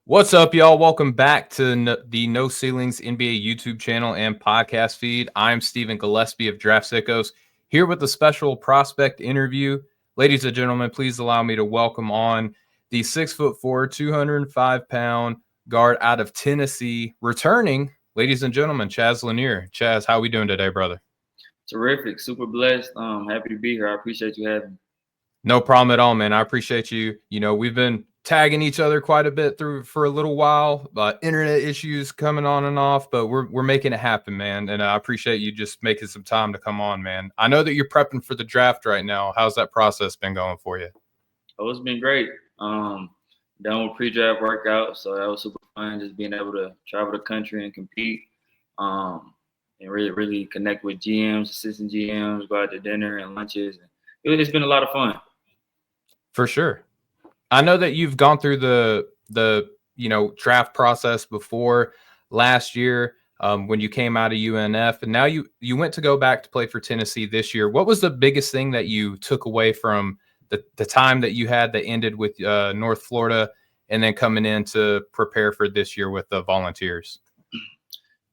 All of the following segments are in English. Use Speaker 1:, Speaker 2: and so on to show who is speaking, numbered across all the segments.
Speaker 1: What's up, y'all? Welcome back to the No Ceilings NBA YouTube channel and podcast feed. I'm Stephen Gillespie of Draft Sickos, here with a special prospect interview. Ladies and gentlemen, please allow me to welcome on the 6'4", 205-pound guard out of Tennessee, returning, ladies and gentlemen, Chaz Lanier. Chaz, how we doing today, brother?
Speaker 2: Terrific, super blessed. Happy to be here. I appreciate you having me.
Speaker 1: No problem at all, man. I appreciate you. We've been tagging each other quite a bit through for a little while. Internet issues coming on and off, but we're making it happen, man. And I appreciate you just making some time to come on, man. I know that you're prepping for the draft right now. How's that process been going for you?
Speaker 2: Oh, it's been great. Done with pre-draft workout, so that was super fun. Just being able to travel the country and compete, and really connect with GMs, assistant GMs, go out to dinner and lunches. It's been a lot of fun.
Speaker 1: For sure. I know that you've gone through the draft process before last year when you came out of UNF, and now you went to go back to play for Tennessee this year. What was the biggest thing that you took away from the time that you had that ended with North Florida, and then coming in to prepare for this year with the Volunteers?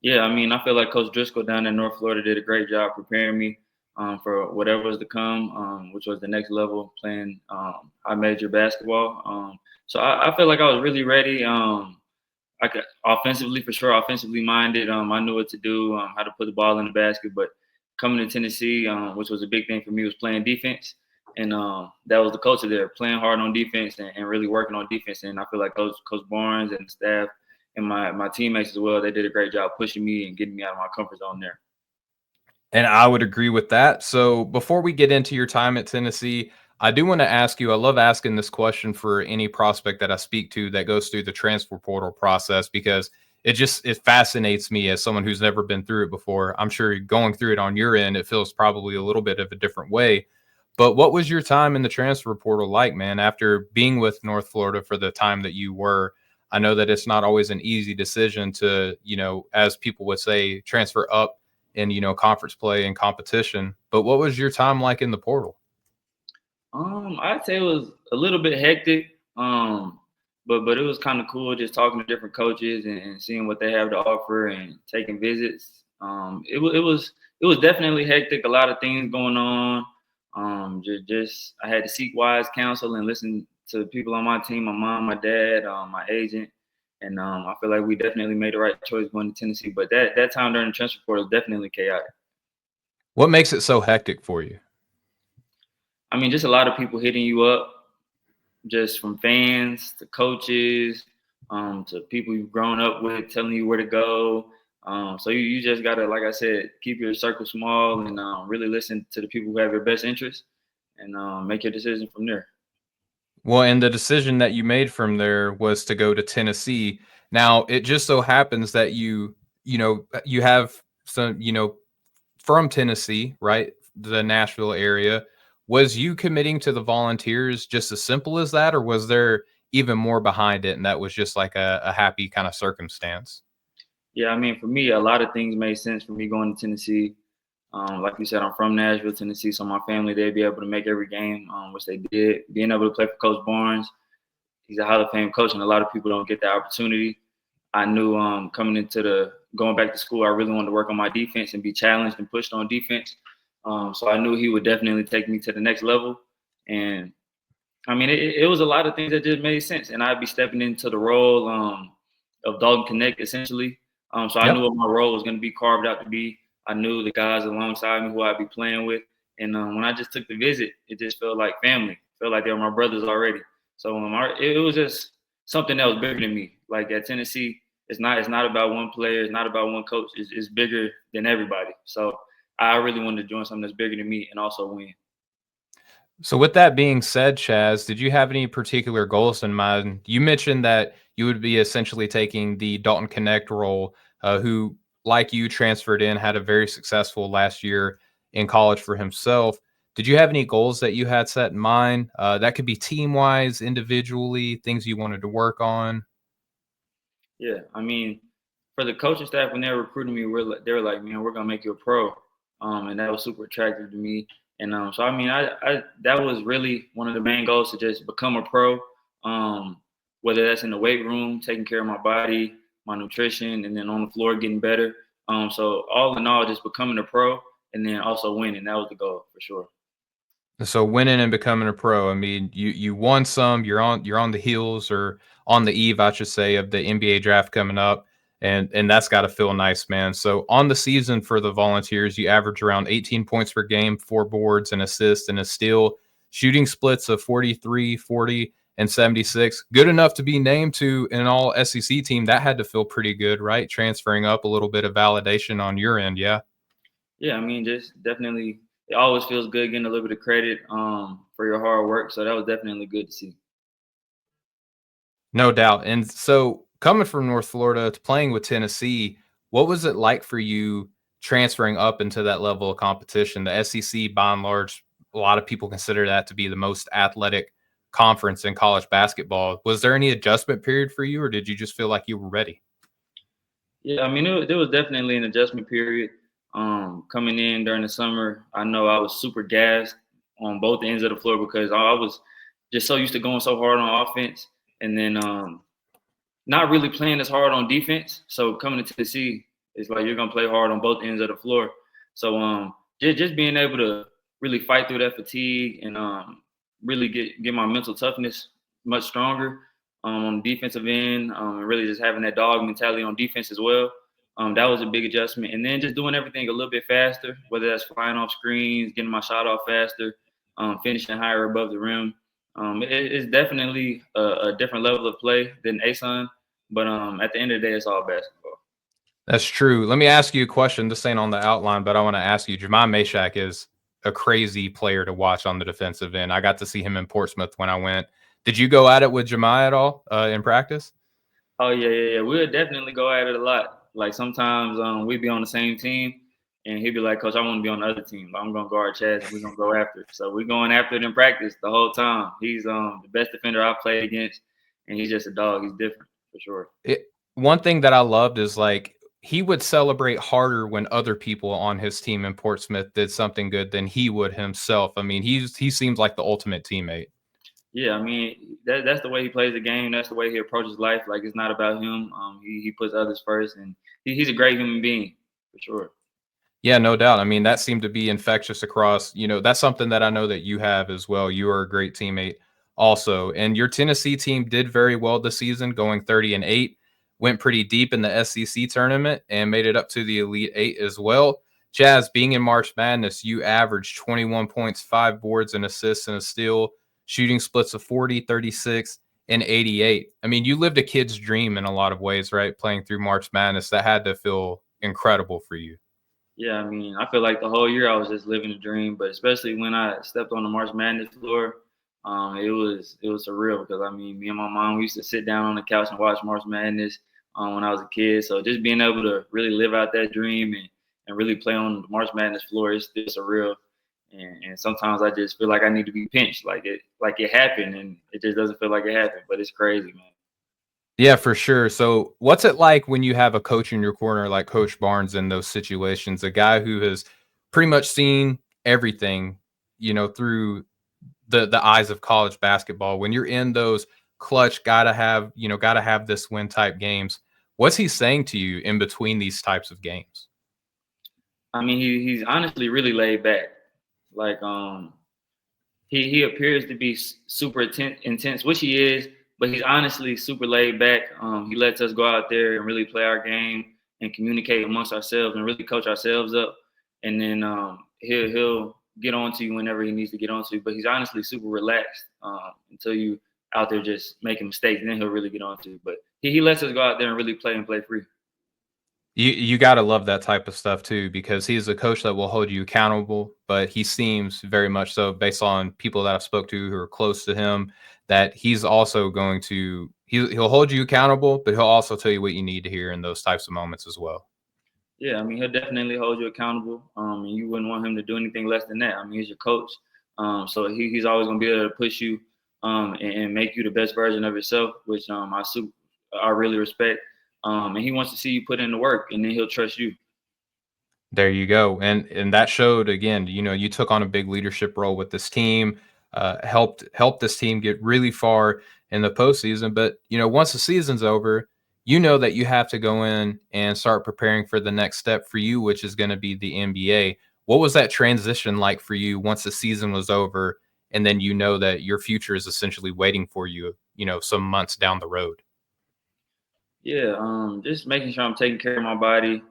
Speaker 2: Yeah, I mean, I feel like Coach Driscoll down in North Florida did a great job preparing me for whatever was to come, which was the next level, playing high major basketball. So I feel like I was really ready. I could offensively, for sure, offensively minded. I knew what to do, how to put the ball in the basket. But coming to Tennessee, which was a big thing for me, was playing defense. And that was the culture there, playing hard on defense and really working on defense. And I feel like Coach Barnes and the staff and my teammates as well, they did a great job pushing me and getting me out of my comfort zone there.
Speaker 1: And I would agree with that. So before we get into your time at Tennessee, I do want to ask you, I love asking this question for any prospect that I speak to that goes through the transfer portal process, because it fascinates me as someone who's never been through it before. I'm sure going through it on your end, it feels probably a little bit of a different way. But what was your time in the transfer portal like, man, after being with North Florida for the time that you were? I know that it's not always an easy decision to, as people would say, transfer up in, conference play and competition. But what was your time like in the portal?
Speaker 2: I'd say it was a little bit hectic, but it was kind of cool just talking to different coaches and seeing what they have to offer and taking visits. It was definitely hectic. A lot of things going on. Just I had to seek wise counsel and listen to people on my team, my mom, my dad, my agent, and I feel like we definitely made the right choice going to Tennessee. But that time during the transfer portal was definitely chaotic.
Speaker 1: What makes it so hectic for you?
Speaker 2: I mean, just a lot of people hitting you up, just from fans to coaches, to people you've grown up with telling you where to go. So you just gotta, like I said, keep your circle small and really listen to the people who have your best interest and make your decision from there.
Speaker 1: Well, and the decision that you made from there was to go to Tennessee. Now, it just so happens that you have some, from Tennessee, right? The Nashville area. Was you committing to the Volunteers just as simple as that, or was there even more behind it, and that was just like a happy kind of circumstance?
Speaker 2: Yeah, I mean, for me, a lot of things made sense for me going to Tennessee. Like you said, I'm from Nashville, Tennessee, so my family, they'd be able to make every game, which they did. Being able to play for Coach Barnes, he's a Hall of Fame coach, and a lot of people don't get that opportunity. I knew going back to school, I really wanted to work on my defense and be challenged and pushed on defense. So I knew he would definitely take me to the next level. And I mean, it was a lot of things that just made sense. And I'd be stepping into the role of Dalton Connect, essentially. So I knew
Speaker 1: Yep.
Speaker 2: what my role was going to be carved out to be. I knew the guys alongside me who I'd be playing with. And when I just took the visit, it just felt like family. It felt like they were my brothers already. So it was just something that was bigger than me. Like at Tennessee, it's not about one player. It's not about one coach. It's bigger than everybody. So I really wanted to join something that's bigger than me and also win.
Speaker 1: So with that being said, Chaz, did you have any particular goals in mind? You mentioned that you would be essentially taking the Dalton Connect role, who, like you, transferred in, had a very successful last year in college for himself. Did you have any goals that you had set in mind? That could be team-wise, individually, things you wanted to work on.
Speaker 2: Yeah, I mean, for the coaching staff when they were recruiting me, they were like, "Man, we're gonna make you a pro," and that was super attractive to me. And so I mean, I that was really one of the main goals to just become a pro. Um, whether that's in the weight room, taking care of my body, my nutrition, and then on the floor getting better. So all in all, just becoming a pro and then also winning. That was the goal for sure.
Speaker 1: So winning and becoming a pro, I mean, you won some. You're on the heels or on the eve, I should say, of the NBA draft coming up, and that's got to feel nice, man. So on the season for the Volunteers, you average around 18 points per game, 4 boards, and assists, and a steal. Shooting splits of 43, 40, and 76. Good enough to be named to an All SEC team. That had to feel pretty good, right? Transferring up a little bit of validation on your end, yeah.
Speaker 2: Yeah, I mean, just definitely, it always feels good getting a little bit of credit for your hard work. So that was definitely good to see.
Speaker 1: No doubt. And so coming from North Florida to playing with Tennessee, what was it like for you transferring up into that level of competition? The SEC, by and large, a lot of people consider that to be the most athletic conference in college basketball. Was there any adjustment period for you, or did you just feel like you were ready?
Speaker 2: Yeah, I mean, there was definitely an adjustment period coming in during the summer. I know I was super gassed on both ends of the floor because I was just so used to going so hard on offense and then not really playing as hard on defense. So coming to Tennessee, it's like you're gonna play hard on both ends of the floor. So just being able to really fight through that fatigue and really get my mental toughness much stronger on the defensive end, and really just having that dog mentality on defense as well. That was a big adjustment, and then just doing everything a little bit faster, whether that's flying off screens, getting my shot off faster, finishing higher above the rim. It's definitely a different level of play than ASUN, but at the end of the day, it's all basketball.
Speaker 1: That's true. Let me ask you a question. This ain't on the outline, but I want to ask you. Jamai Meshack is a crazy player to watch on the defensive end. I got to see him in Portsmouth when I went. Did you go at it with Jamai at all in practice?
Speaker 2: Oh yeah. We'll definitely go at it a lot. Like sometimes we'd be on the same team, and he'd be like, "Coach, I want to be on the other team. I'm gonna guard Chaz, and we're gonna go after it." So we're going after it in practice the whole time. He's the best defender I've played against, and he's just a dog. He's different for sure.
Speaker 1: One thing that I loved is like he would celebrate harder when other people on his team in Portsmouth did something good than he would himself. I mean, he seems like the ultimate teammate.
Speaker 2: Yeah, I mean that's the way he plays the game. That's the way he approaches life. Like it's not about him. He puts others first, and he's a great human being for sure.
Speaker 1: Yeah, no doubt. I mean, that seemed to be infectious across, that's something that I know that you have as well. You are a great teammate also. And your Tennessee team did very well this season, going 30-8, went pretty deep in the SEC tournament and made it up to the Elite Eight as well. Chaz, being in March Madness, you averaged 21 points, 5 boards, and assists and a steal, shooting splits of 40, 36, and 88. I mean, you lived a kid's dream in a lot of ways, right? Playing through March Madness. That had to feel incredible for you.
Speaker 2: Yeah, I mean, I feel like the whole year I was just living a dream, but especially when I stepped on the March Madness floor, it was surreal because I mean, me and my mom we used to sit down on the couch and watch March Madness when I was a kid. So just being able to really live out that dream and really play on the March Madness floor is still surreal. And sometimes I just feel like I need to be pinched, like it happened, and it just doesn't feel like it happened. But it's crazy, man.
Speaker 1: Yeah, for sure. So, what's it like when you have a coach in your corner like Coach Barnes in those situations? A guy who has pretty much seen everything, through the eyes of college basketball. When you're in those clutch, gotta have this win type games. What's he saying to you in between these types of games?
Speaker 2: I mean, he's honestly really laid back. Like he appears to be super intense, which he is, but he's honestly super laid back. He lets us go out there and really play our game and communicate amongst ourselves and really coach ourselves up. And then he'll get on to you whenever he needs to get on to you. But he's honestly super relaxed until you out there just making mistakes, and then he'll really get on to you. But he lets us go out there and really play and play free.
Speaker 1: You gotta love that type of stuff too, because he's a coach that will hold you accountable, but he seems very much so based on people that I've spoke to who are close to him, that he's also going to he'll hold you accountable, but he'll also tell you what you need to hear in those types of moments as well.
Speaker 2: Yeah, I mean, he'll definitely hold you accountable, and you wouldn't want him to do anything less than that. I mean, he's your coach, so he's always going to be able to push you and make you the best version of yourself, which I really respect. And he wants to see you put in the work, and then he'll trust you.
Speaker 1: There you go. And that showed again, you took on a big leadership role with this team. helped this team get really far in the postseason. But once the season's over, that you have to go in and start preparing for the next step for you, which is going to be the NBA. What was that transition like for you once the season was over, and then that your future is essentially waiting for you, some months down the road?
Speaker 2: Yeah, just making sure I'm taking care of my body,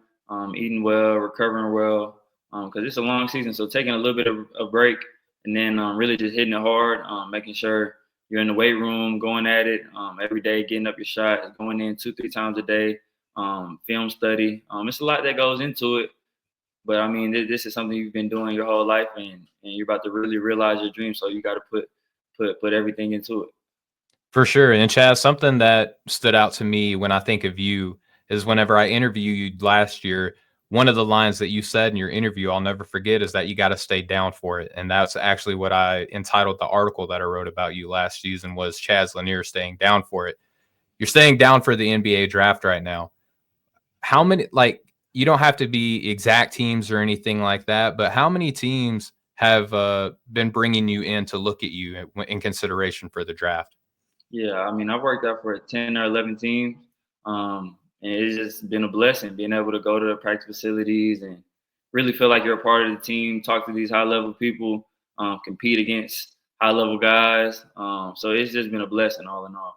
Speaker 2: eating well, recovering well, because it's a long season. So taking a little bit of a break and then really just hitting it hard, making sure you're in the weight room, going at it every day, getting up your shot, going in 2, 3 times a day, film study. It's a lot that goes into it, but I mean, this is something you've been doing your whole life, and you're about to really realize your dream. So you got to put everything into it.
Speaker 1: For sure. And Chaz, something that stood out to me when I think of you is whenever I interviewed you last year, one of the lines that you said in your interview, I'll never forget, is that you got to stay down for it. And that's actually what I entitled the article that I wrote about you last season, was Chaz Lanier staying down for it. You're staying down for the NBA draft right now. How many, like, you don't have to be exact teams or anything like that, but how many teams have been bringing you in to look at you in consideration for the draft?
Speaker 2: Yeah, I mean, I've worked out for 10 or 11 teams, and it's just been a blessing being able to go to the practice facilities and really feel like you're a part of the team, talk to these high level people, compete against high level guys. So it's just been a blessing all in all.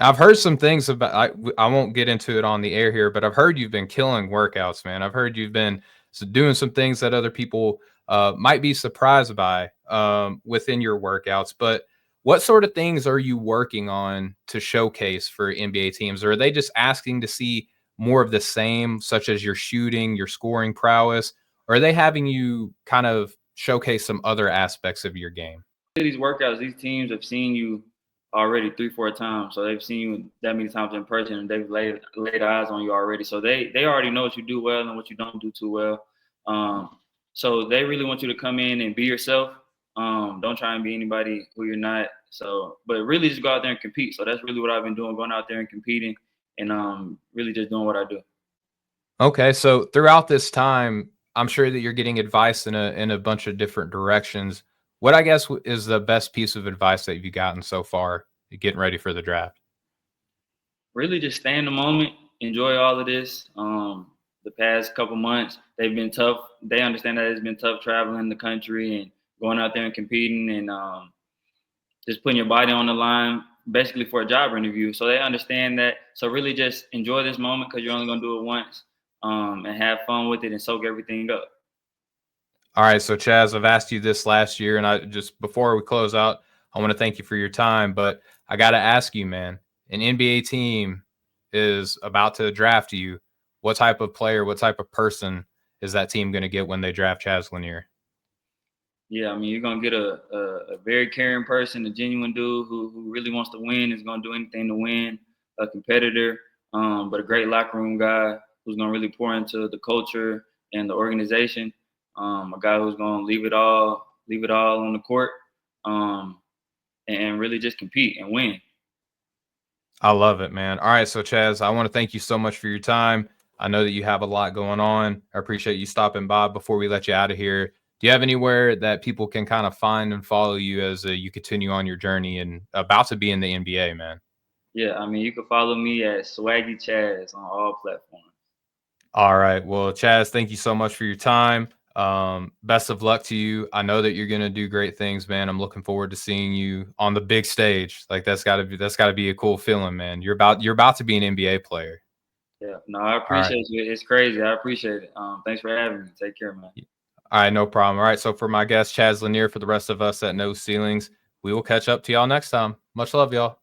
Speaker 1: I've heard some things about. I won't get into it on the air here, but I've heard you've been killing workouts, man. I've heard you've been doing some things that other people might be surprised by within your workouts. But what sort of things are you working on to showcase for NBA teams? Or are they just asking to see more of the same, such as your shooting, your scoring prowess? Or are they having you kind of showcase some other aspects of your game?
Speaker 2: These workouts, these teams have seen you already 3, 4 times. So they've seen you that many times in person, and they've laid eyes on you already. So they already know what you do well and what you don't do too well. So they really want you to come in and be yourself. Don't try and be anybody who you're not. So, but really just go out there and compete. So that's really what I've been doing, going out there and competing, and really just doing what I do.
Speaker 1: Okay, so throughout this time, I'm sure that you're getting advice in a bunch of different directions. What I guess is the best piece of advice that you've gotten so far getting ready for the draft?
Speaker 2: Really just stay in the moment, enjoy all of this. The past couple months, they've been tough. They understand that it's been tough traveling the country and going out there and competing, and just putting your body on the line basically for a job interview. So they understand that. So really just enjoy this moment because you're only going to do it once, and have fun with it and soak everything up.
Speaker 1: All right, so Chaz, I've asked you this last year, and I just before we close out, I want to thank you for your time, but I got to ask you, man, an NBA team is about to draft you. What type of player, what type of person is that team going to get when they draft Chaz Lanier?
Speaker 2: Yeah, I mean, you're gonna get a very caring person, a genuine dude who really wants to win, is gonna do anything to win, a competitor, but a great locker room guy who's gonna really pour into the culture and the organization. A guy who's gonna leave it all on the court, um, and really just compete and win.
Speaker 1: I love it, man. All right, so Chaz, I want to thank you so much for your time. I know that you have a lot going on. I appreciate you stopping by. Before we let you out of here, do you have anywhere that people can kind of find and follow you as you continue on your journey and about to be in the NBA, man?
Speaker 2: Yeah, I mean, you can follow me at Swaggy Chaz on all platforms.
Speaker 1: All right. Well, Chaz, thank you so much for your time. Best of luck to you. I know that you're gonna do great things, man. I'm looking forward to seeing you on the big stage. Like that's gotta be a cool feeling, man. You're about to be an NBA player.
Speaker 2: Yeah, no, I
Speaker 1: All right.
Speaker 2: appreciate you. It's crazy. I appreciate it. Thanks for having me. Take care, man.
Speaker 1: All right, no problem. All right. So for my guest, Chaz Lanier, for the rest of us at No Ceilings, we will catch up to y'all next time. Much love, y'all.